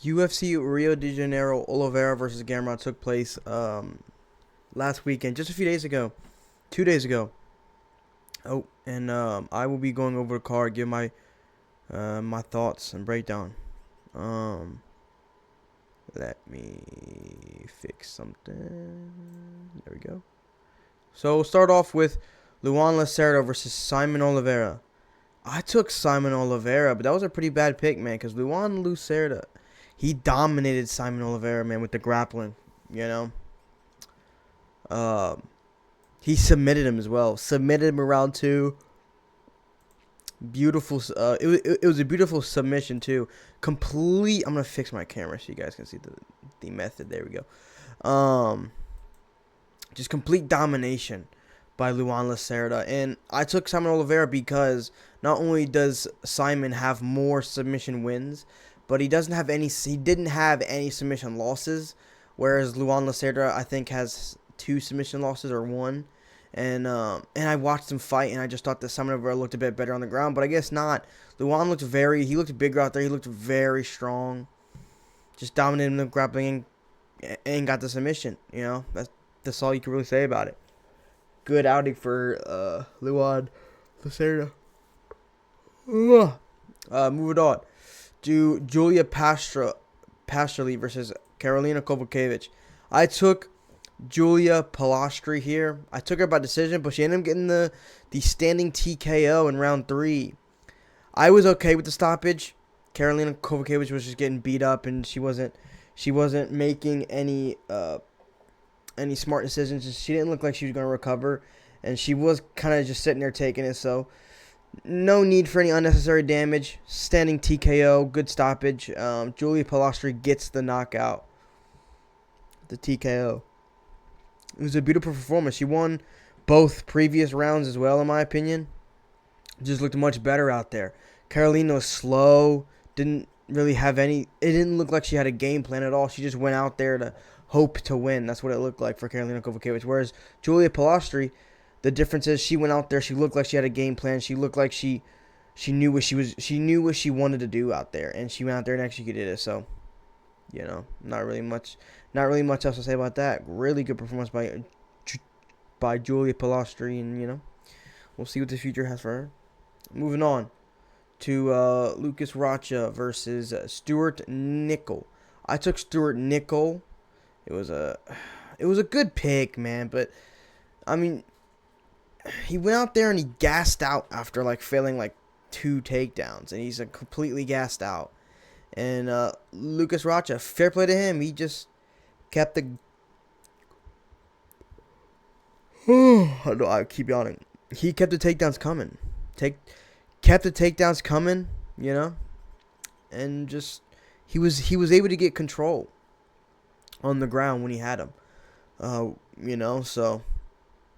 UFC Rio de Janeiro Oliveira versus Gamrot took place last weekend, just a few days ago, 2 days ago. Oh, and I will be going over the card, give my thoughts and breakdown. Um, Let me fix something. There we go. So we'll start off with Luan Lacerda versus Simon Oliveira. I took Simon Oliveira, but that was a pretty bad pick, man, because Luan Lacerda, he dominated Simon Oliveira, man, with the grappling. You know, um, he submitted him as well. Submitted him around two. Beautiful. It was a beautiful submission too. Complete. I'm gonna fix my camera so you guys can see the method. There we go. Just complete domination by Luan Lacerda, and I took Simon Oliveira because not only does Simon have more submission wins, but he doesn't have any. He didn't have any submission losses, whereas Luan Lacerda I think has two submission losses or one. And I watched him fight, and I just thought that Simon Oliveira looked a bit better on the ground, but I guess not. Luan looked he looked bigger out there. He looked very strong, just dominating the grappling and got the submission. You know, that's all you can really say about it. Good outing for Luan Lacerda. Moving on to Julia Pastrelli versus Karolina Kowalkiewicz. I took Julia Palastri here. I took her by decision, but she ended up getting the standing TKO in round 3. I was okay with the stoppage. Karolina Kowalkiewicz was just getting beat up, and she wasn't making any smart decisions. She didn't look like she was going to recover, and she was kind of just sitting there taking it. So no need for any unnecessary damage. Standing TKO, good stoppage. Julia Palastri gets the knockout, the TKO. It was a beautiful performance. She won both previous rounds as well, in my opinion. Just looked much better out there. Karolina was slow. Didn't really have any. It didn't look like she had a game plan at all. She just went out there to hope to win. That's what it looked like for Karolina Kowalkiewicz. Whereas Julia Palastri, the difference is she went out there. She looked like she had a game plan. She looked like she knew what she was. She knew what she wanted to do out there, and she went out there and executed it. So, not really much else to say about that. Really good performance by Julia Palastri, and we'll see what the future has for her. Moving on to Lucas Rocha versus Stuart Nickel. I took Stuart Nickel. It was a good pick, man, but I mean, he went out there and he gassed out after failing 2 takedowns, and he's completely gassed out. And Lucas Rocha, fair play to him. He just kept the. I keep yawning. He kept the takedowns coming. Kept the takedowns coming. And just he was able to get control on the ground when he had him. So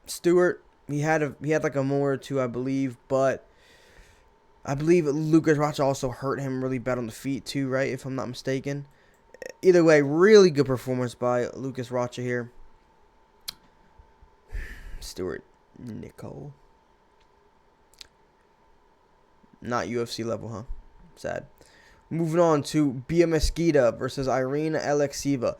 Stewart, he had a more or two, I believe, but I believe Lucas Rocha also hurt him really bad on the feet too, right? If I'm not mistaken. Either way, really good performance by Lucas Rocha here. Stuart Nickel. Not UFC level, huh? Sad. Moving on to Bia Mesquita versus Irina Alekseeva.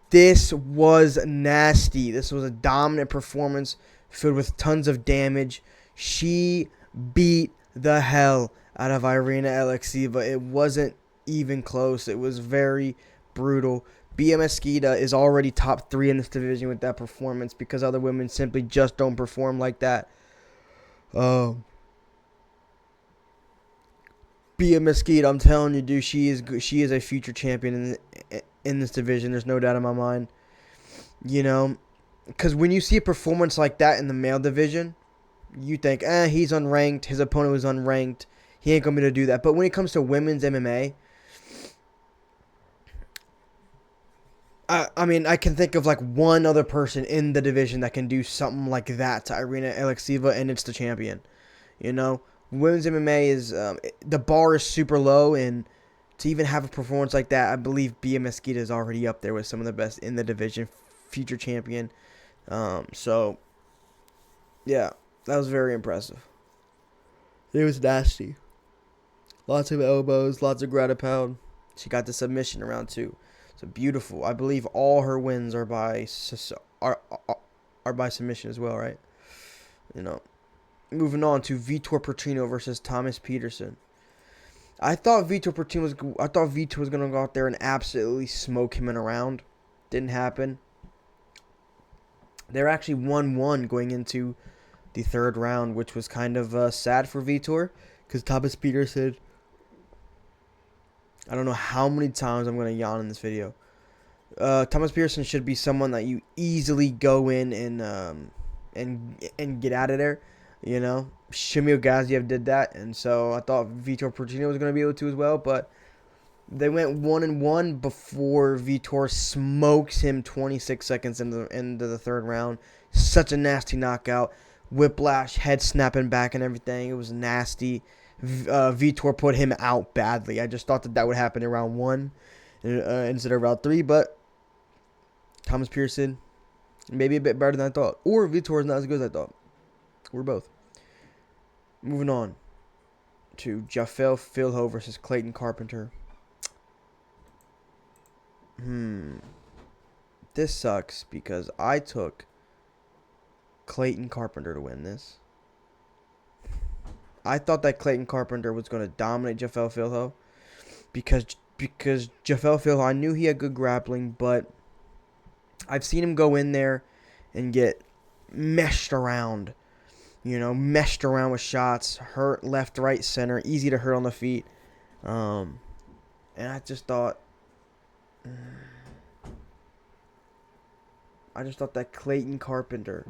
This was nasty. This was a dominant performance filled with tons of damage. She beat the hell out of Irina Alekseeva. It wasn't even close. It was very brutal. Bia Mesquita is already top 3 in this division with that performance because other women simply just don't perform like that. Bia Mesquita, I'm telling you, dude, she is a future champion in this division. There's no doubt in my mind. Because when you see a performance like that in the male division, you think, he's unranked. His opponent was unranked. He ain't going to be able to do that. But when it comes to women's MMA, I mean, I can think of one other person in the division that can do something like that to Irina Alekseeva, and it's the champion. Women's MMA is, the bar is super low, and to even have a performance like that, I believe Bia Mesquita is already up there with some of the best in the division, future champion. So, yeah, that was very impressive. It was nasty. Lots of elbows, lots of ground and pound. She got the submission in round 2. So beautiful. I believe all her wins are by submission as well, right? You know. Moving on to Vitor Petrino versus Thomas Peterson. I thought Vitor was gonna go out there and absolutely smoke him in a round. Didn't happen. They're actually 1-1 going into the third round, which was kind of sad for Vitor, because Thomas Peterson. I don't know how many times I'm gonna yawn in this video. Thomas Peterson should be someone that you easily go in and get out of there. You know, Shamil Gaziev did that, and so I thought Vitor Petrino was going to be able to as well, but they went 1-1 before Vitor smokes him 26 seconds into the third round. Such a nasty knockout. Whiplash, head snapping back and everything. It was nasty. Vitor put him out badly. I just thought that would happen in round 1 instead of round 3, but Thomas Peterson, maybe a bit better than I thought. Or Vitor is not as good as I thought. We're both. Moving on to Jafel Filho versus Clayton Carpenter. This sucks because I took Clayton Carpenter to win this. I thought that Clayton Carpenter was going to dominate Jafel Filho because Jafel Filho, I knew he had good grappling, but I've seen him go in there and get meshed around. You know, meshed around with shots, hurt left, right, center, easy to hurt on the feet. And I just thought that Clayton Carpenter,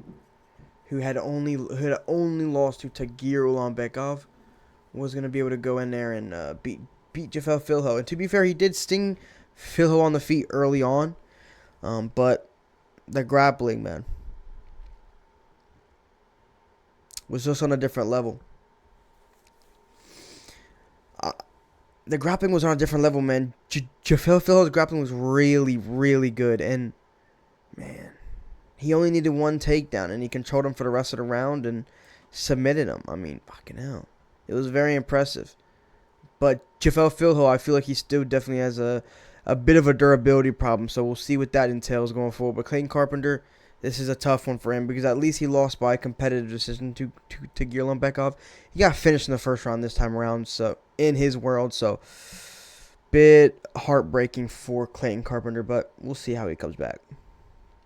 who had only lost to Tagir Ulanbekov, was going to be able to go in there and beat Jafel Filho. And to be fair, he did sting Filho on the feet early on. But the grappling, man, was just on a different level. The grappling was on a different level, man. Jafel Filho's grappling was really, really good. And, man, he only needed one takedown, and he controlled him for the rest of the round and submitted him. I mean, fucking hell. It was very impressive. But Jafel Filho, I feel like he still definitely has a bit of a durability problem. So we'll see what that entails going forward. But Clayton Carpenter, this is a tough one for him because at least he lost by a competitive decision to Tagir Ulanbekov. He got finished in the first round this time around, so in his world. So bit heartbreaking for Clayton Carpenter, but we'll see how he comes back.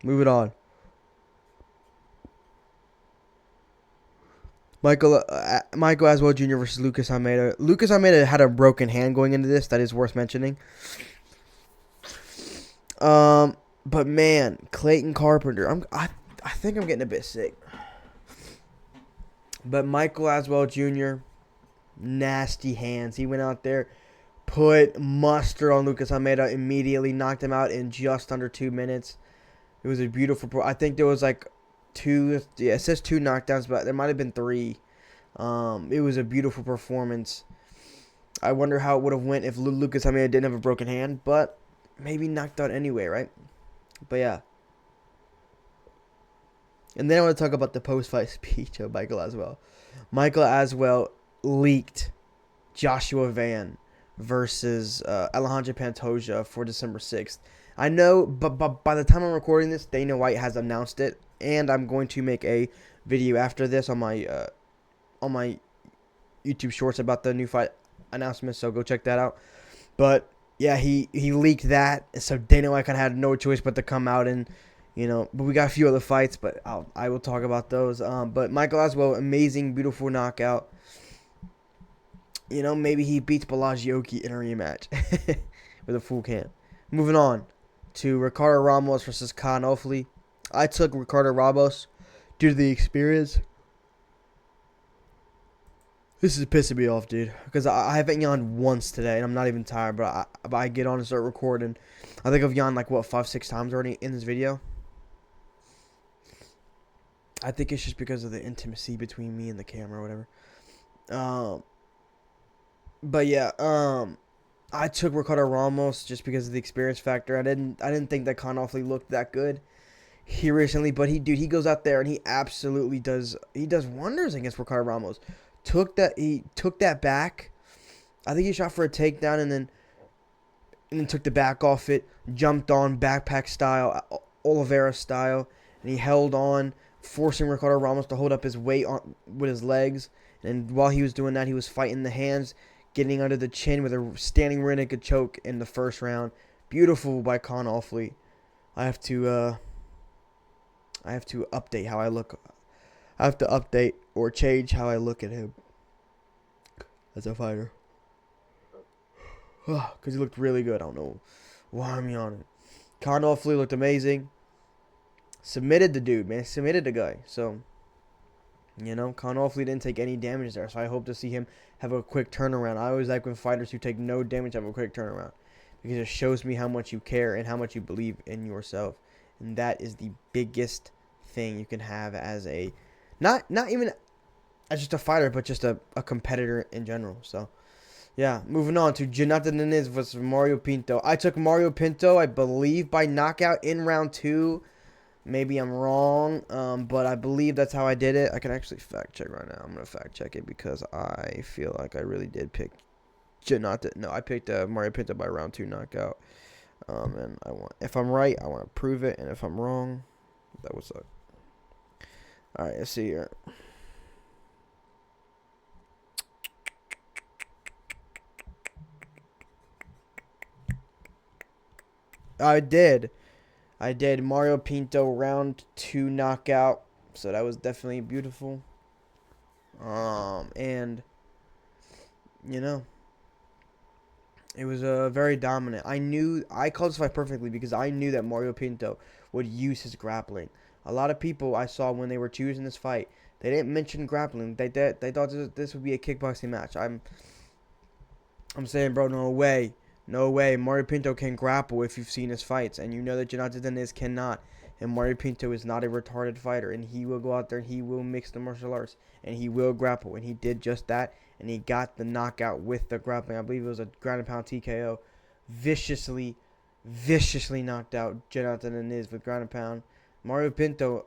Moving on. Michael Aswell Jr. versus Lucas Almeida. Lucas Almeida had a broken hand going into this. That is worth mentioning. But man, Clayton Carpenter, I think I'm getting a bit sick. But Michael Aswell Jr., nasty hands. He went out there, put mustard on Lucas Almeida immediately, knocked him out in just under 2 minutes. It was a beautiful. I think there was like it says 2 knockdowns, but there might have been 3. It was a beautiful performance. I wonder how it would have went if Lucas Almeida didn't have a broken hand, but maybe knocked out anyway, right? But yeah. And then I want to talk about the post-fight speech of Michael Aswell. Michael Aswell leaked Joshua Van versus Alejandro Pantoja for December 6th. I know, but by the time I'm recording this, Dana White has announced it, and I'm going to make a video after this on my YouTube Shorts about the new fight announcement, so go check that out. But yeah, he leaked that, so Dana White kind of had no choice but to come out and, but we got a few other fights, but I will talk about those. But Michael Aswell, amazing, beautiful knockout. Maybe he beats Balagioki in a rematch with a full can. Moving on to Ricardo Ramos versus Khan Ofli. I took Ricardo Ramos due to the experience. This is pissing me off, dude, because I haven't yawned once today, and I'm not even tired, but I get on and start recording. I think I've yawned, 5-6 times already in this video. I think it's just because of the intimacy between me and the camera or whatever. But yeah, I took Ricardo Ramos just because of the experience factor. I didn't think that Khan Ofli looked that good here recently, but he goes out there and he absolutely does wonders against Ricardo Ramos. He took that back. I think he shot for a takedown, and then and then took the back off it, jumped on backpack style, Oliveira style, and he held on, forcing Ricardo Ramos to hold up his weight on with his legs. And while he was doing that, he was fighting the hands, getting under the chin with a standing rear naked choke in the first round. Beautiful by Con Offley. I have to update how I look. I have to update or change how I look at him as a fighter. Because he looked really good. I don't know why I'm yawning. Con Offley looked amazing. Submitted the dude, man. Submitted the guy. So, Con Offley didn't take any damage there. So I hope to see him have a quick turnaround. I always like when fighters who take no damage have a quick turnaround. Because it shows me how much you care and how much you believe in yourself. And that is the biggest thing you can have as a... Not even as just a fighter, but just a competitor in general. So... yeah, moving on to Jonathan Nunes versus Mario Pinto. I took Mario Pinto, I believe, by knockout in round 2. Maybe I'm wrong, but I believe that's how I did it. I can actually fact check right now. I'm going to fact check it because I feel like I really did pick Jonathan. No, I picked Mario Pinto by round 2 knockout. And if I'm right, I want to prove it. And if I'm wrong, that would suck. All right, let's see here. I did. Mario Pinto round 2 knockout. So that was definitely beautiful. And it was very dominant. I called this fight perfectly because I knew that Mario Pinto would use his grappling. A lot of people I saw when they were choosing this fight, they didn't mention grappling. They thought this would be a kickboxing match. I'm saying, bro, no way. No way. Mario Pinto can grapple if you've seen his fights. And you know that Jonathan Nunes cannot. And Mario Pinto is not a retarded fighter. And he will go out there and he will mix the martial arts. And he will grapple. And he did just that. And he got the knockout with the grappling. I believe it was a ground and pound TKO. Viciously knocked out Jonathan Nunes with ground and pound. Mario Pinto,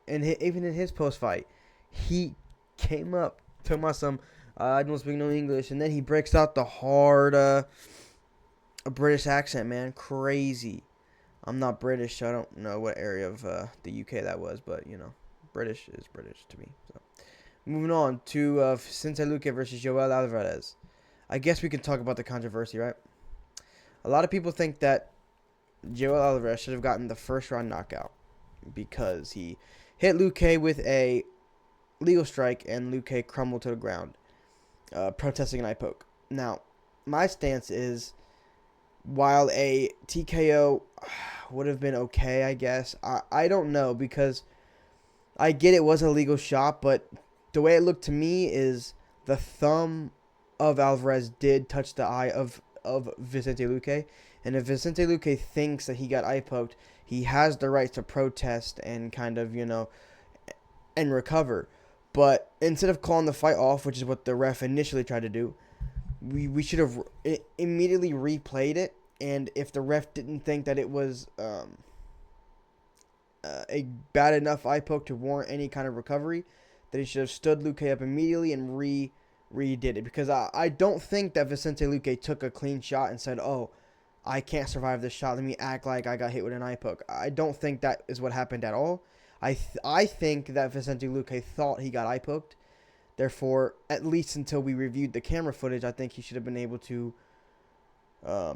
even in his post-fight, he came up, talking about some, I don't speak no English. And then he breaks out the hard... a British accent, man. Crazy. I'm not British, so I don't know what area of the UK that was, but, British is British to me. So, moving on to Vicente Luque versus Joel Alvarez. I guess we can talk about the controversy, right? A lot of people think that Joel Alvarez should have gotten the first round knockout because he hit Luque with a legal strike and Luque crumbled to the ground, protesting an eye poke. Now, my stance is... while a TKO would have been okay, I guess. I don't know because I get it was a legal shot, but the way it looked to me is the thumb of Alvarez did touch the eye of Vicente Luque. And if Vicente Luque thinks that he got eye poked, he has the right to protest and kind of, and recover. But instead of calling the fight off, which is what the ref initially tried to do, we should have immediately replayed it, and if the ref didn't think that it was a bad enough eye poke to warrant any kind of recovery, that he should have stood Luque up immediately and redid it. Because I don't think that Vicente Luque took a clean shot and said, oh, I can't survive this shot, let me act like I got hit with an eye poke. I don't think that is what happened at all. I think that Vicente Luque thought he got eye poked. Therefore, at least until we reviewed the camera footage, I think he should have been able to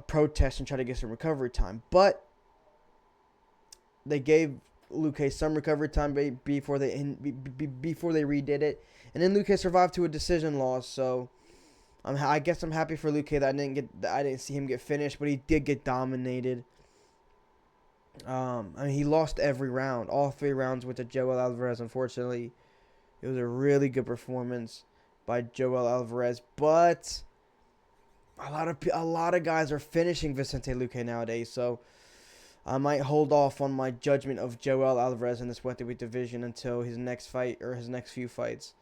protest and try to get some recovery time. But they gave Luque some recovery time before they redid it, and then Luque survived to a decision loss. So I guess I'm happy for Luque that I didn't see him get finished, but he did get dominated. He lost every round, all 3 rounds with Joel Alvarez. Unfortunately, it was a really good performance by Joel Alvarez, but a lot of guys are finishing Vicente Luque nowadays, so I might hold off on my judgment of Joel Alvarez in this welterweight division until his next fight or his next few fights,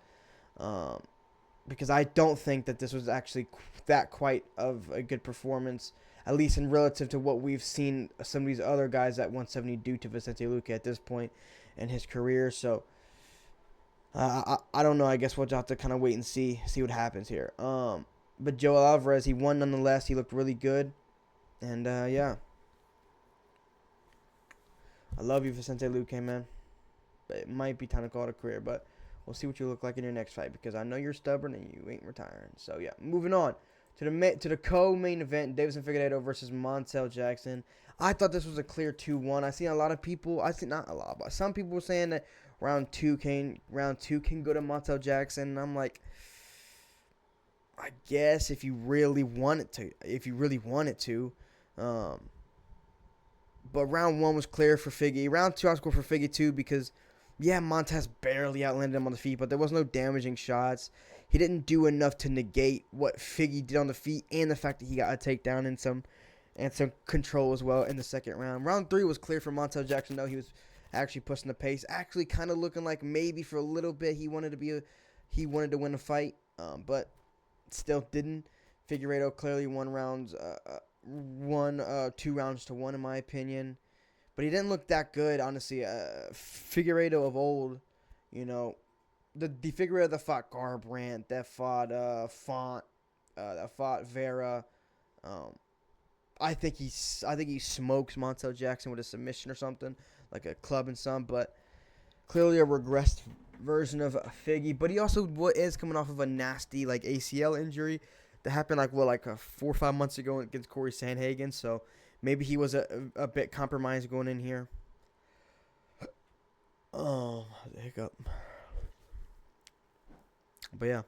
because I don't think that this was actually that quite of a good performance, at least in relative to what we've seen some of these other guys at 170 do to Vicente Luque at this point in his career. So I don't know. I guess we'll have to kind of wait and see what happens here. But Joel Alvarez, he won nonetheless. He looked really good. And yeah, I love you, Vicente Luque, man. It might be time to call it a career, but we'll see what you look like in your next fight because I know you're stubborn and you ain't retiring. So yeah, moving on to the co-main event: Davison Figueiredo versus Montel Jackson. I thought this was a clear 2-1. I seen a lot of people. I see not a lot, but some people were saying that round two can go to Montel Jackson. And I'm like, I guess if you really wanted to. Um, but round one was clear for Figgy. Round two, I scored for Figgy too because, yeah, Montez barely outlanded him on the feet, but there was no damaging shots. He didn't do enough to negate what Figgy did on the feet and the fact that he got a takedown and some control as well in the second round. Round three was clear for Montel Jackson, though. He was actually pushing the pace, actually kind of looking like maybe for a little bit he wanted to win a fight, but still didn't. Figueiredo clearly won 2-1 in my opinion, but he didn't look that good, honestly. Figueiredo of old, you know, the Figueiredo that fought Garbrandt, that fought Font, that fought Vera. I think he smokes Montel Jackson with a submission or something, like a club and some, but clearly a regressed version of Figgy. But he also is coming off of a nasty like ACL injury that happened like 4 or 5 months ago against Corey Sandhagen. So maybe he was a bit compromised going in here. Oh, the hiccup. But yeah,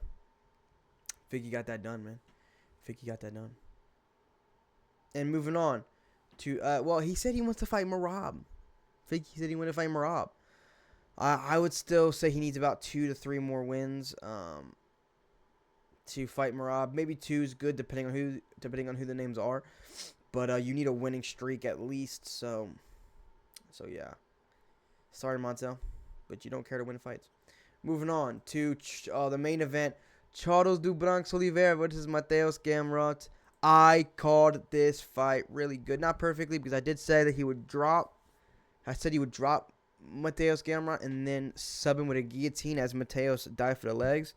Figgy got that done, man. Figgy got that done. And moving on to he said he wants to fight Merab. Figgy said he wanted to fight Merab. I would still say he needs about 2 to 3 more wins to fight Merab. Maybe 2 is good depending on who the names are. But you need a winning streak at least. So yeah. Sorry, Montel, but you don't care to win fights. Moving on to the main event: Charles do Bronx Oliveira versus Mateus Gamrot. I called this fight really good, not perfectly because I did say that he would drop. I said he would drop Mateus Gamrot and then sub him with a guillotine as Mateus died for the legs.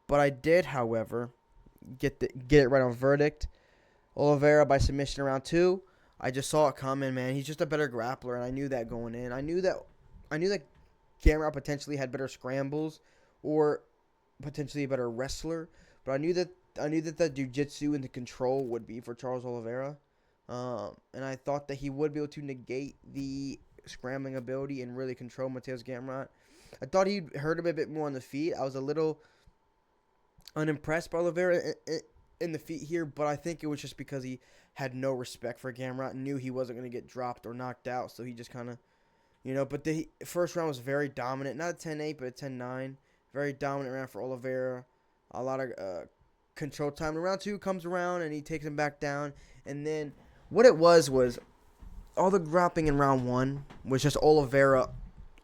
But I did, however, get it right on verdict. Oliveira by submission around 2. I just saw it coming, man. He's just a better grappler, and I knew that going in. I knew that Gamrot potentially had better scrambles or potentially a better wrestler, but I knew that the jiu-jitsu and the control would be for Charles Oliveira. And I thought that he would be able to negate the scrambling ability and really control Mateus Gamrot. I thought he'd hurt him a bit more on the feet. I was a little unimpressed by Oliveira in the feet here, but I think it was just because he had no respect for Gamrot and knew he wasn't going to get dropped or knocked out, so he just kind of, but the first round was very dominant. Not a 10-8, but a 10-9. Very dominant round for Oliveira. A lot of control time. And round 2 comes around, and he takes him back down. And then what it was all the grappling in round 1 was just Oliveira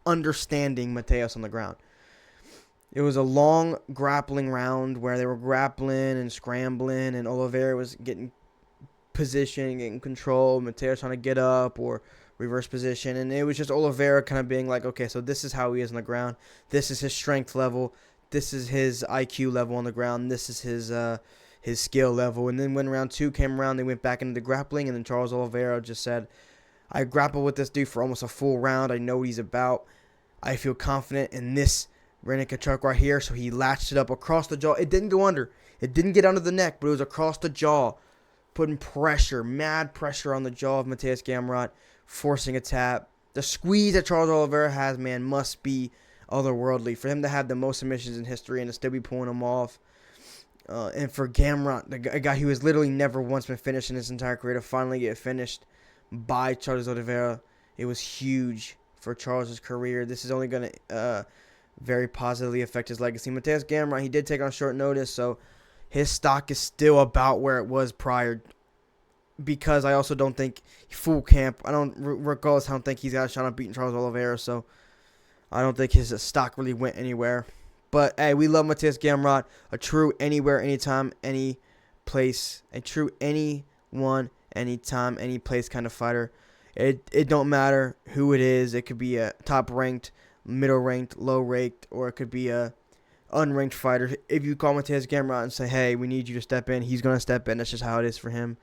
understanding Mateus on the ground. It was a long grappling round where they were grappling and scrambling, and Oliveira was getting position, getting control. Mateus trying to get up or reverse position, and it was just Oliveira kind of being like, okay, so this is how he is on the ground. This is his strength level. This is his IQ level on the ground. This is his skill level. And then when round 2 came around, they went back into the grappling, and then Charles Oliveira just said, I grappled with this dude for almost a full round. I know what he's about. I feel confident in this rear naked choke right here. So he latched it up across the jaw. It didn't go under. It didn't get under the neck, but it was across the jaw, putting pressure, mad pressure on the jaw of Mateus Gamrot, forcing a tap. The squeeze that Charles Oliveira has, man, must be otherworldly. For him to have the most submissions in history and to still be pulling them off. And for Gamrot, a guy who has literally never once been finished in his entire career, to finally get finished by Charles Oliveira, it was huge for Charles' career. This is only going to very positively affect his legacy. Mateus Gamrot, he did take on short notice, so his stock is still about where it was prior, because I also don't think full camp, regardless, I don't think he's got a shot on beating Charles Oliveira, so I don't think his stock really went anywhere. But, hey, we love Mateus Gamrot, a true anywhere, anytime, any place, a true anyone, anytime, any place kind of fighter. It don't matter who it is. It could be a top-ranked, middle-ranked, low-ranked, or it could be a unranked fighter. If you call Mateus Gamrot and say, hey, we need you to step in, he's going to step in. That's just how it is for him.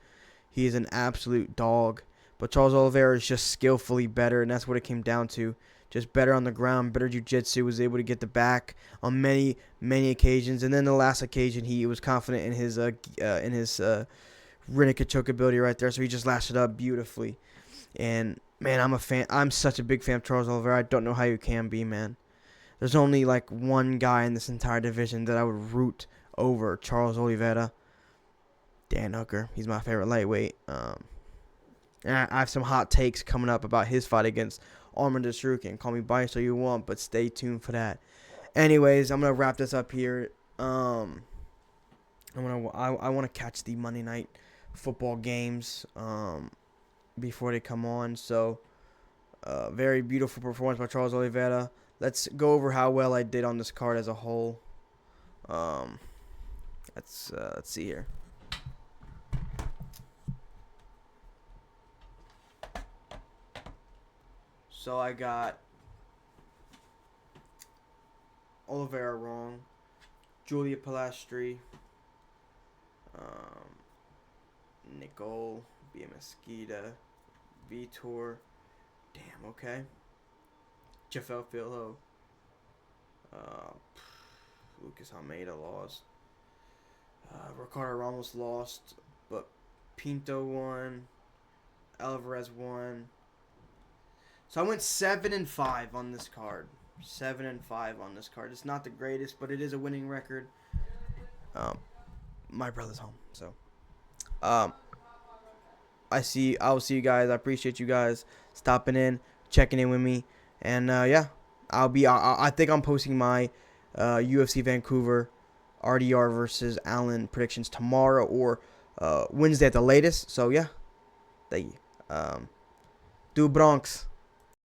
He is an absolute dog. But Charles Oliveira is just skillfully better, and that's what it came down to. Just better on the ground, better jiu-jitsu, was able to get the back on many, many occasions. And then the last occasion, he was confident in his Rinneck choke ability right there, so he just lashed it up beautifully. And, man, I'm a fan. I'm such a big fan of Charles Oliveira. I don't know how you can be, man. There's only, like, one guy in this entire division that I would root over Charles Oliveira. Dan Hooker. He's my favorite lightweight. And I have some hot takes coming up about his fight against Arman Dasrukin. Call me biased all you want, but stay tuned for that. Anyways, I'm gonna wrap this up here. I want to catch the Monday night football games before they come on. So, very beautiful performance by Charles Oliveira. Let's go over how well I did on this card as a whole. Let's see here. So I got Oliveira wrong, Julia Palastri, Nicole, Bia Mesquita, Vitor, damn, okay, Jafel Filho, Lucas Almeida lost, Ricardo Ramos lost, but Pinto won, Alvarez won. So I went 7-5 on this card. 7-5 on this card. It's not the greatest, but it is a winning record. My brother's home, so I'll see you guys. I appreciate you guys stopping in, checking in with me, and yeah, I think I'm posting my UFC Vancouver RDR versus Allen predictions tomorrow or Wednesday at the latest. So yeah, thank you. Do Bronx.